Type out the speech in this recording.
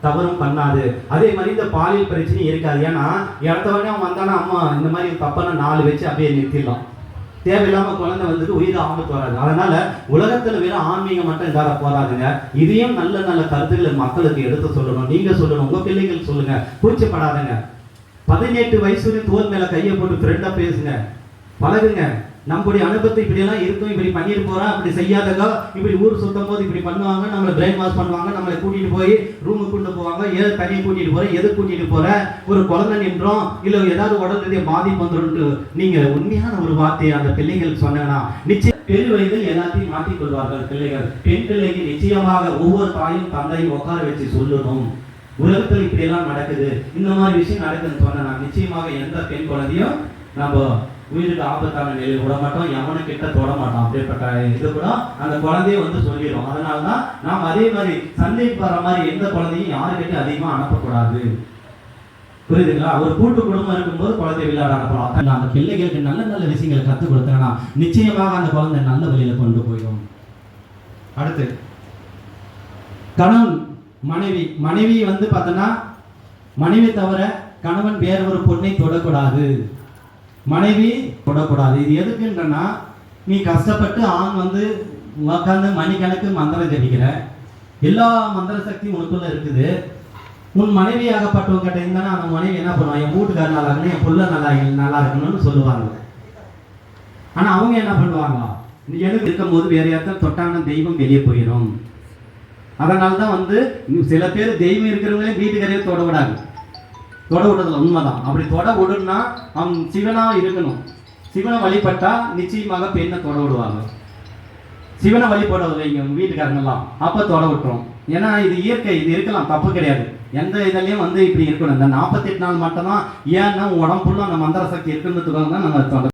தவறும் பண்ணாது. அதே மாதிரி இந்த பாலியல் பிரச்சனை இருக்காது. ஏன்னா இடத்தவனே அவன் வந்தானா அம்மா இந்த மாதிரி தப்பான 4 வச்சு அப்படியே நிறுத்திடலாம். தேவையில்லாம குழந்தை வந்துட்டு உயிர் ஆபத்து வராது. அதனால உலகத்துல வெறும் ஆன்மீகம் மட்டும் இதாக போதாதுங்க. இதையும் நல்ல நல்ல கருத்துக்களை மக்களுக்கு எடுத்து சொல்லணும். நீங்க சொல்லணும், உங்க பிள்ளைகள் சொல்லுங்க, கூச்சப்படாதுங்க. 18 வயசு தோல் மேல கையை போட்டு ஃப்ரெண்டா பேசுங்க, பழகுங்க. நம்முடைய அனுபவத்தை இப்படி எல்லாம் இருக்கும், இப்படி பண்ணிட்டு போறோம், அப்படி செய்யாதங்க, இப்படி ஊர் சுத்தம் போது இப்படி பண்ணுவாங்க, நம்மளை பிரெயின் வாஷ் பண்ணுவாங்க, நம்மளை கூட்டிட்டு போய் ரூமுக்கு கூட்டு போவாங்க. ஏது தனியை கூட்டிட்டு போற, எது கூட்டிட்டு போற, ஒரு குழந்தை நின்றோம் இல்ல ஏதாவது உடல் ரீதியாக பாதிப்பு வந்துடும். நீங்க உண்மையான ஒரு வார்த்தையை அந்த பிள்ளைகளுக்கு சொன்னா நிச்சயம் பெரு வயதில் எல்லாத்தையும் மாற்றிக் கொள்வார்கள் பிள்ளைகள். பெண் பிள்ளைக்கு நிச்சயமாக ஒவ்வொரு தாயும் தந்தையும் உட்கார வச்சு சொல்லணும், உலகத்தில் இப்படி எல்லாம் நடக்குது, இந்த மாதிரி விஷயம் நடக்குதுன்னு சொன்னா நிச்சயமாக எந்த பெண் குழந்தையும் நம்ம உயிருக்கு ஆபத்தான நிலையில் விட மாட்டோம், எவனு கிட்ட தொட மாட்டோம். அப்படிப்பட்ட இது கூட அந்த குழந்தைய வந்து சொல்லிடும். அதனாலதான் நாம் அதே மாதிரி சந்தைக்கு வர மாதிரி எந்த குழந்தையும் யாருக்கிட்ட அதிகமா அனுப்பக்கூடாது. புரியுதுங்களா? ஒரு கூட்டு குடும்பம் இருக்கும்போது குழந்தை விளையாட அனுப்பலாம். அந்த பிள்ளைகளுக்கு நல்ல நல்ல விஷயங்களை கற்றுக் கொடுத்தாங்கன்னா நிச்சயமாக அந்த குழந்தை நல்ல வழியில கொண்டு போயிடும். அடுத்து கணவன் மனைவி வந்து பார்த்தோன்னா மனைவி தவிர கணவன் வேற ஒரு பொண்ணை தொடக்கூடாது, மனைவி தொடக்கூடாது. இது எதுக்குன்றனா நீ கஷ்டப்பட்டு ஆண் வந்து உட்காந்து மணிக்கணக்கு மந்திரம் ஜபிக்கிற, எல்லா மந்திர சக்தியும் உனக்குள்ள இருக்குது. உன் மனைவி ஆகப்பட்டவங்கிட்ட இருந்தானா அந்த மனைவி என்ன பண்ணுவாங்க, என் வீட்டுக்காரர் நல்லா இருக்கணும், என் புள்ள நல்லா இருக்கணும்னு சொல்லுவாங்க. ஆனா அவங்க என்ன பண்ணுவாங்க, எனக்கு இருக்கும்போது வேற யார்தான் தொட்டான தெய்வம் வெளியே போயிடும். அதனால்தான் வந்து சில பேர் தெய்வம் இருக்கிறவங்களே வீட்டுக்காரையே தொட விடாது. தொட விடுறதுல உண்மைதான். அப்படி தொட விடுன்னா அவன் சிவனா இருக்கணும். சிவனை வழிபட்டா நிச்சயமாக பெண்ணை தொட விடுவாங்க. சிவனை வழிபட வைங்க வீட்டுக்காரங்கெல்லாம், அப்ப தொட விட்டுரும். ஏன்னா இது இயற்கை, இது இருக்கலாம், தப்பு கிடையாது. எந்த இதுலயும் வந்து இப்படி இருக்கணும். இந்த 48 நாள் மட்டும்தான். ஏன்னா உடம்புல அந்த மந்திர சக்தி இருக்குன்றதுக்காக தான் நம்ம